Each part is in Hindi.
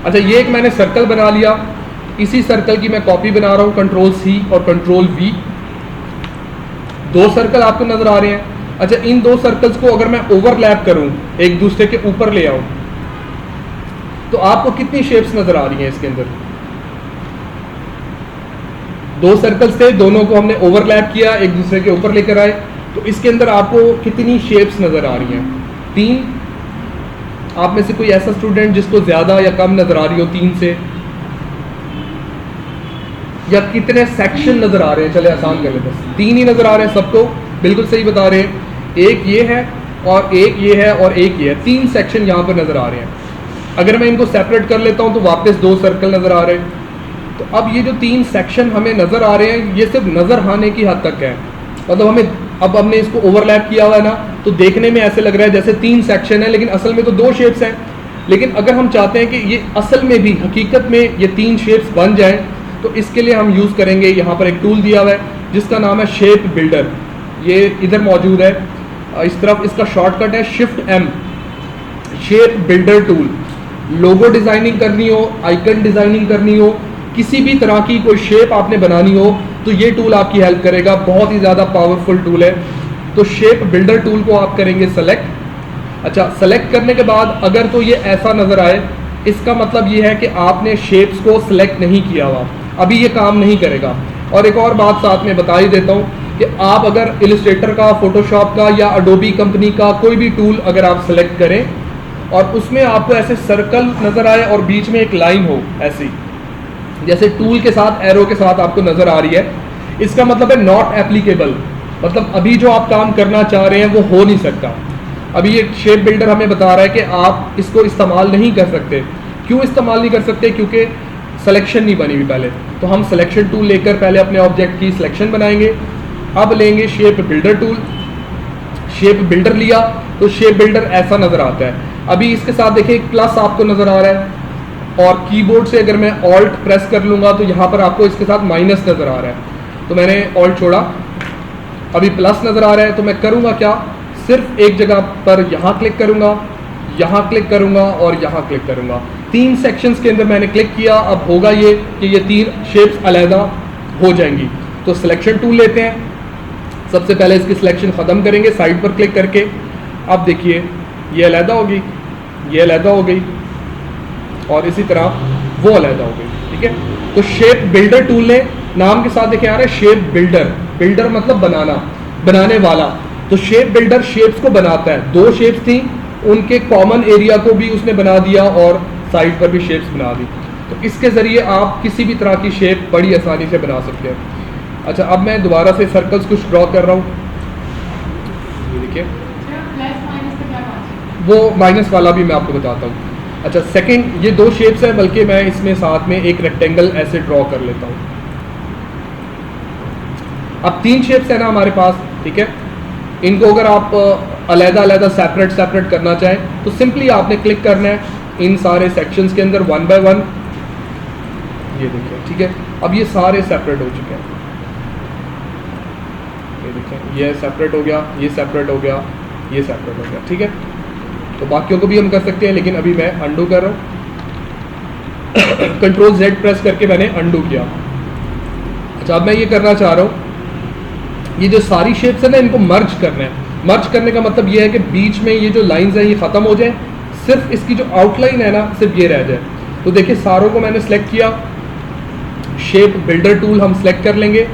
अच्छा, ये एक मैंने सर्कल बना लिया, इसी सर्कल की मैं कॉपी बना रहा हूँ, कंट्रोल C और कंट्रोल V। दो सर्कल आपको नजर आ रहे हैं। अच्छा, इन दो सर्कल्स को अगर मैं ओवरलैप करूं, एक दूसरे के ऊपर ले आऊं, तो आपको कितनी शेप्स नजर आ रही हैं इसके अंदर? दो सर्कल्स थे, दोनों को हमने ओवरलैप किया, एक दूसरे के ऊपर लेकर आए, तो इसके अंदर आपको कितनी शेप्स नजर आ रही हैं? 3। आप में से कोई ऐसा स्टूडेंट जिसको ज्यादा या कम नजर आ रही हो 3 से? या कितने सेक्शन नजर आ रहे हैं? चले आसान कर लेते हैं, 3 ही नजर आ रहे हैं सबको, बिल्कुल सही बता रहे हैं। एक ये है और एक ये है और एक ये है, 3 सेक्शन यहाँ पर नजर आ रहे हैं। अगर मैं इनको सेपरेट कर लेता हूँ तो वापस 2 सर्कल नजर आ रहे हैं। तो अब ये जो 3 सेक्शन हमें नजर आ रहे हैं, ये सिर्फ नजर आने की हद तक है, मतलब अब हमने इसको ओवरलैप किया हुआ है ना, तो देखने में ऐसे लग रहा है जैसे 3 सेक्शन है, लेकिन असल में तो 2 शेप्स हैं। लेकिन अगर हम चाहते हैं कि ये असल में भी हकीकत में ये 3 शेप्स बन जाएं, तो इसके लिए हम यूज़ करेंगे, यहाँ पर एक टूल दिया हुआ है जिसका नाम है शेप बिल्डर। ये इधर मौजूद है, इस तरफ इसका शॉर्टकट है Shift M, shape builder tool. Logo designing करनी हो, आइकन डिज़ाइनिंग करनी हो, किसी भी तरह की कोई शेप आपने बनानी हो, तो ये टूल आपकी हेल्प करेगा। बहुत ही ज़्यादा पावरफुल टूल है। तो शेप बिल्डर टूल को आप करेंगे सेलेक्ट। अच्छा, सेलेक्ट करने के बाद अगर तो ये ऐसा नज़र आए, इसका मतलब ये है कि आपने शेप्स को सिलेक्ट नहीं किया हुआ, अभी ये काम नहीं करेगा। और एक और बात साथ में बता ही देता हूँ कि आप अगर इलस्ट्रेटर का, फोटोशॉप का या अडोबी कंपनी का कोई भी टूल अगर आप सेलेक्ट करें और उसमें आपको ऐसे सर्कल नज़र आए और बीच में एक लाइन हो ऐसी, जैसे टूल के साथ एरो के साथ आपको नज़र आ रही है, इसका मतलब है नॉट एप्लीकेबल, मतलब अभी जो आप काम करना चाह रहे हैं वो हो नहीं सकता। अभी ये शेप बिल्डर हमें बता रहा है कि आप इसको इस्तेमाल नहीं कर सकते। क्यों इस्तेमाल नहीं कर सकते? क्योंकि सिलेक्शन नहीं बनी हुई पहले। तो हम सिलेक्शन टूल लेकर पहले अपने ऑब्जेक्ट की सिलेक्शन बनाएंगे। अब लेंगे shape builder tool, shape builder लिया तो शेप बिल्डर ऐसा नज़र आता है। अभी इसके साथ देखिए एक प्लस आपको नज़र आ रहा है, और कीबोर्ड से अगर मैं ऑल्ट प्रेस कर लूँगा तो यहाँ पर आपको इसके साथ माइनस नज़र आ रहा है। तो मैंने ऑल्ट छोड़ा, अभी प्लस नज़र आ रहा है, तो मैं करूँगा क्या, सिर्फ एक जगह पर यहाँ क्लिक करूँगा, यहाँ क्लिक करूँगा और यहाँ क्लिक करूँगा। 3 सेक्शंस के अंदर मैंने क्लिक किया। अब होगा ये कि ये 3 शेप्स अलहदा हो जाएंगी। तो सिलेक्शन टूल लेते हैं, सबसे पहले इसकी सिलेक्शन ख़त्म करेंगे साइड पर क्लिक करके। अब देखिए ये अलहदा होगी, ये अलहदा हो गई और इसी तरह वो अलहदा हो गई। ठीक है, तो शेप बिल्डर टूल ने नाम के साथ देखे आ रहा है शेप बिल्डर, बिल्डर मतलब बनाना, बनाने वाला। तो शेप बिल्डर शेप्स को बनाता है। 2 शेप्स थी, उनके कॉमन एरिया को भी उसने बना दिया और साइड पर भी शेप्स बना दी। तो इसके ज़रिए आप किसी भी तरह की शेप बड़ी आसानी से बना सकते हैं। अच्छा, अब मैं दोबारा से सर्कल्स कुछ ड्रॉ कर रहा हूँ। ये देखिए, वो माइनस वाला भी मैं आपको बताता हूँ। अच्छा, सेकंड, ये 2 शेप्स हैं, बल्कि मैं इसमें साथ में एक रेक्टेंगल ऐसे ड्रॉ कर लेता हूँ। अब 3 शेप्स है ना हमारे पास, ठीक है। इनको अगर आप अलग-अलग सेपरेट करना चाहें तो सिंपली आपने क्लिक करना है इन सारे सेक्शंस के अंदर 1 बाय 1। ये देखिए, ठीक है, अब ये सारे सेपरेट हो चुके हैं। ये देखिए, ये सेपरेट हो गया, ये सेपरेट हो गया, ये सेपरेट हो गया। ठीक है, तो बाकियों को भी हम कर सकते हैं, लेकिन अभी मैं अंडू कर रहा हूँ। कंट्रोल Z प्रेस करके मैंने अंडू किया। अच्छा, अब मैं ये करना चाह रहा हूँ, ये जो सारी शेप्स है ना, इनको मर्ज करना है। मर्ज करने का मतलब ये है कि बीच में ये जो लाइंस हैं ये ख़त्म हो जाए, सिर्फ इसकी जो आउटलाइन है ना, सिर्फ ये रह जाए। तो देखिए, सारों को मैंने सेलेक्ट किया, शेप बिल्डर टूल हम सेलेक्ट कर लेंगे,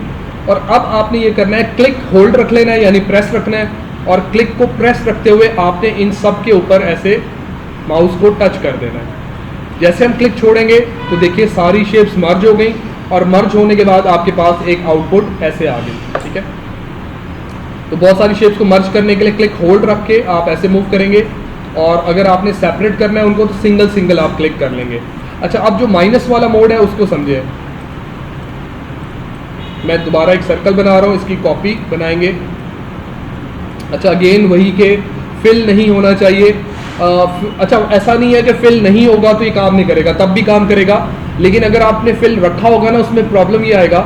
और अब आपने ये करना है, क्लिक होल्ड रख लेना है, यानी प्रेस रखना है, और क्लिक को प्रेस रखते हुए आपने इन सब के ऊपर ऐसे माउस को टच कर देना है। जैसे हम क्लिक छोड़ेंगे तो देखिए सारी शेप्स मर्ज हो गई, और मर्ज होने के बाद आपके पास एक आउटपुट ऐसे आ गई। ठीक है, तो बहुत सारी शेप्स को मर्ज करने के लिए क्लिक होल्ड रख के आप ऐसे मूव करेंगे, और अगर आपने सेपरेट करना है उनको तो सिंगल सिंगल आप क्लिक कर लेंगे। अच्छा, अब जो माइनस वाला मोड है उसको समझे। मैं दोबारा एक सर्कल बना रहा हूँ, इसकी कॉपी बनाएंगे। अच्छा, अगेन वही के फिल नहीं होना चाहिए। अच्छा, ऐसा नहीं है कि फिल नहीं होगा तो ये काम नहीं करेगा, तब भी काम करेगा, लेकिन अगर आपने फिल रखा होगा ना, उसमें प्रॉब्लम ये आएगा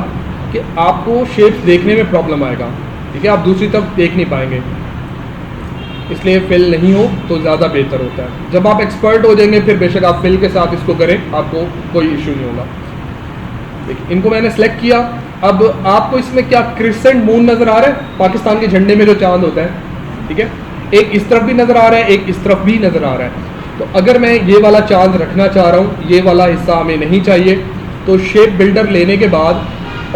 कि आपको शेप्स देखने में प्रॉब्लम आएगा। ठीक है, आप दूसरी तरफ देख नहीं पाएंगे। इसलिए फिल नहीं हो तो ज़्यादा बेहतर होता है। जब आप एक्सपर्ट हो जाएंगे फिर बेशक आप फिल के साथ इसको करें, आपको कोई इशू नहीं होगा। देखिए इनको मैंने सेलेक्ट किया। अब आपको इसमें क्या क्रिसेंट मून नज़र आ रहा है, पाकिस्तान के झंडे में जो चांद होता है, ठीक है, एक इस तरफ भी नज़र आ रहा है, एक इस तरफ भी नज़र आ रहा है। तो अगर मैं ये वाला चांद रखना चाह रहा हूँ, ये वाला हिस्सा हमें नहीं चाहिए, तो शेप बिल्डर लेने के बाद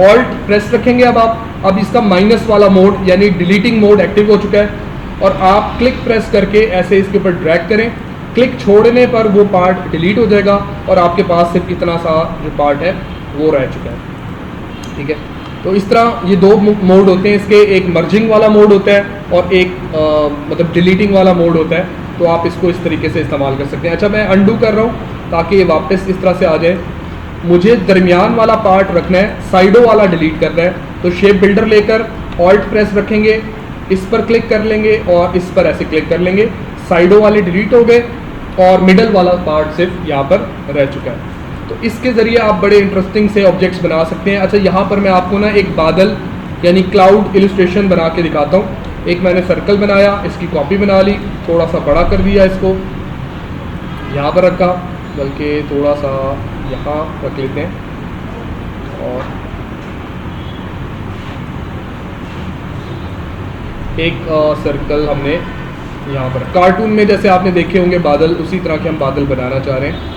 ऑल्ट प्रेस रखेंगे। अब इसका माइनस वाला मोड यानी डिलीटिंग मोड एक्टिव हो चुका है, और आप क्लिक प्रेस करके ऐसे इसके ऊपर ड्रैग करें। क्लिक छोड़ने पर वो पार्ट डिलीट हो जाएगा और आपके पास सिर्फ इतना सा जो पार्ट है वो रह चुका है, ठीक है। तो इस तरह ये दो मोड होते हैं इसके, एक मर्जिंग वाला मोड होता है और एक मतलब डिलीटिंग वाला मोड होता है। तो आप इसको इस तरीके से इस्तेमाल कर सकते हैं। अच्छा, मैं अंडू कर रहा हूँ ताकि ये वापस इस तरह से आ जाए। मुझे दरमियान वाला पार्ट रखना है, साइडों वाला डिलीट करना है, तो शेप बिल्डर लेकर ऑल्ट प्रेस रखेंगे, इस पर क्लिक कर लेंगे और इस पर ऐसे क्लिक कर लेंगे, साइडों वाले डिलीट हो गए और मिडल वाला पार्ट सिर्फ यहाँ पर रह चुका है। तो इसके ज़रिए आप बड़े इंटरेस्टिंग से ऑब्जेक्ट्स बना सकते हैं। अच्छा, यहाँ पर मैं आपको ना एक बादल यानी क्लाउड इलस्ट्रेशन बना के दिखाता हूँ। एक मैंने सर्कल बनाया, इसकी कॉपी बना ली, थोड़ा सा बड़ा कर दिया, इसको यहाँ पर रखा, बल्कि थोड़ा सा यहाँ रख लेते हैं, और एक सर्कल हमने यहाँ पर कार्टून में जैसे आपने देखे होंगे बादल, उसी तरह के हम बादल बनाना चाह रहे हैं।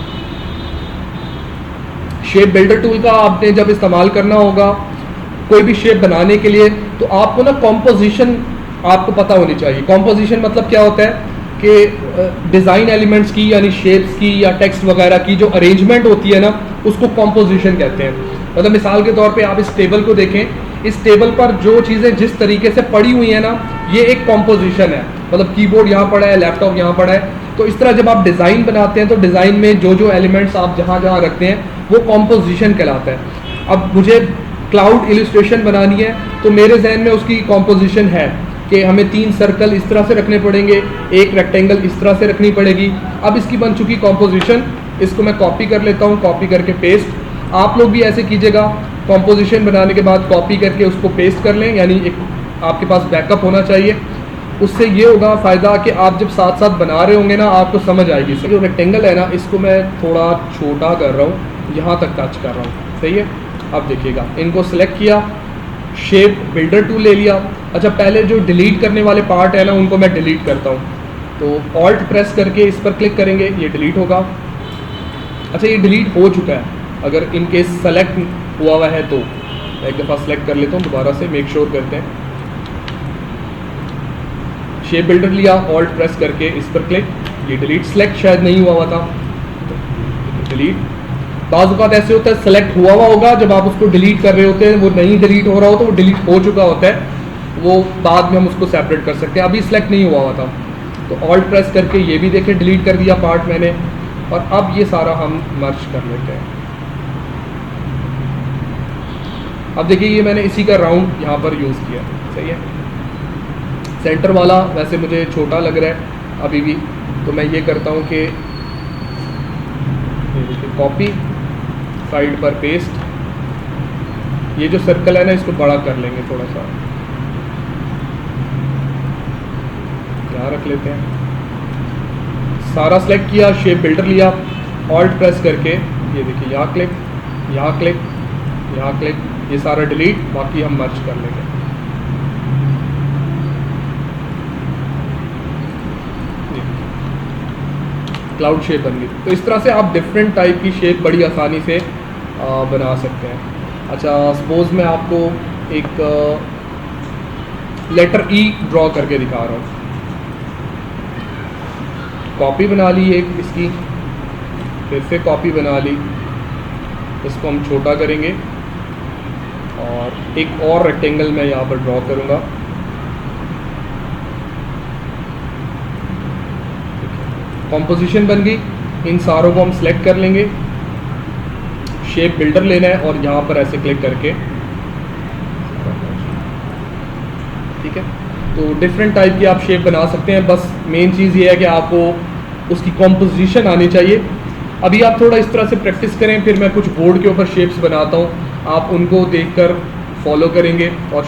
शेप बिल्डर टूल का आपने जब इस्तेमाल करना होगा कोई भी शेप बनाने के लिए, तो आपको ना कॉम्पोजिशन आपको पता होनी चाहिए। कॉम्पोजिशन मतलब क्या होता है कि डिज़ाइन एलिमेंट्स की यानी शेप्स की या टेक्स्ट वगैरह की जो अरेंजमेंट होती है ना, उसको कॉम्पोजिशन कहते हैं। मतलब मिसाल के तौर पे आप इस टेबल को देखें, इस टेबल पर जो चीज़ें जिस तरीके से पड़ी हुई हैं ना, ये एक कॉम्पोजिशन है। मतलब कीबोर्ड यहाँ पड़ा है, लैपटॉप यहाँ पड़ा है, तो इस तरह जब आप डिज़ाइन बनाते हैं तो डिज़ाइन में जो जो एलिमेंट्स आप जहाँ जहाँ रखते हैं वो कॉम्पोजिशन कहलाता है। अब मुझे क्लाउड इलस्ट्रेशन बनानी है, तो मेरे जहन में उसकी कॉम्पोजिशन है कि हमें 3 सर्कल इस तरह से रखने पड़ेंगे, एक रेक्टेंगल इस तरह से रखनी पड़ेगी। अब इसकी बन चुकी कॉम्पोजिशन, इसको मैं कॉपी कर लेता हूँ, कॉपी करके पेस्ट। आप लोग भी ऐसे कीजिएगा, कॉम्पोजिशन बनाने के बाद कॉपी करके उसको पेस्ट कर लें, यानी एक आपके पास बैकअप होना चाहिए। उससे ये होगा फ़ायदा कि आप जब साथ साथ बना रहे होंगे ना, आपको समझ आएगी। जो रेक्टेंगल है ना, इसको मैं थोड़ा छोटा कर रहा हूँ, यहाँ तक टच कर रहा हूँ, सही है। अब देखिएगा, इनको सेलेक्ट किया, शेप बिल्डर टूल ले लिया। अच्छा, पहले जो डिलीट करने वाले पार्ट है ना, उनको मैं डिलीट करता हूँ, तो ऑल्ट प्रेस करके इस पर क्लिक करेंगे, ये डिलीट होगा। अच्छा, ये डिलीट हो चुका है। अगर इनकेस सेलेक्ट हुआ है तो एक दफ़ा सेलेक्ट कर लेता हूँ, दोबारा से मेक श्योर करते हैं। शेप बिल्डर लिया, ऑल्ट प्रेस करके इस पर क्लिक, ये डिलीट, सेलेक्ट शायद नहीं हुआ था, डिलीट। बाज़ औक़ात ऐसे होता है सेलेक्ट हुआ होगा, जब आप उसको डिलीट कर रहे होते हैं वो नहीं डिलीट हो रहा हो, तो वो डिलीट हो चुका होता है, वो बाद में हम उसको सेपरेट कर सकते हैं। अभी सेलेक्ट नहीं हुआ था, तो ऑल्ट प्रेस करके ये भी देखें डिलीट कर दिया पार्ट मैंने, और अब ये सारा हम मर्ज कर लेते हैं। अब देखिए, ये मैंने इसी का राउंड यहाँ पर यूज़ किया, सही है। सेंटर वाला वैसे मुझे छोटा लग रहा है अभी भी, तो मैं ये करता हूँ कि कॉपी, साइड पर पेस्ट, ये जो सर्कल है ना इसको बड़ा कर लेंगे थोड़ा सा, यहाँ रख लेते हैं। सारा सेलेक्ट किया, शेप बिल्डर लिया, ऑल्ट प्रेस करके ये देखिए, यहाँ क्लिक, यहाँ क्लिक, यहाँ क्लिक, ये सारा डिलीट, बाकी हम मर्ज कर लेंगे। क्लाउड शेप बन गई। तो इस तरह से आप डिफरेंट टाइप की शेप बड़ी आसानी से बना सकते हैं। अच्छा, सपोज़ मैं आपको एक लेटर ई ड्रॉ करके दिखा रहा हूँ। कॉपी बना ली एक इसकी, फिर से कॉपी बना ली, इसको हम छोटा करेंगे और एक और रेक्टेंगल मैं यहाँ पर ड्रॉ करूँगा। कॉम्पोजिशन बन गई। इन सारों को हम सिलेक्ट कर लेंगे, शेप बिल्डर लेना है और यहाँ पर ऐसे क्लिक करके, ठीक है। तो डिफरेंट टाइप की आप शेप बना सकते हैं। बस मेन चीज़ ये है कि आपको उसकी कॉम्पोजिशन आनी चाहिए। अभी आप थोड़ा इस तरह से प्रैक्टिस करें, फिर मैं कुछ बोर्ड के ऊपर शेप्स बनाता हूँ, आप उनको देखकर फॉलो करेंगे और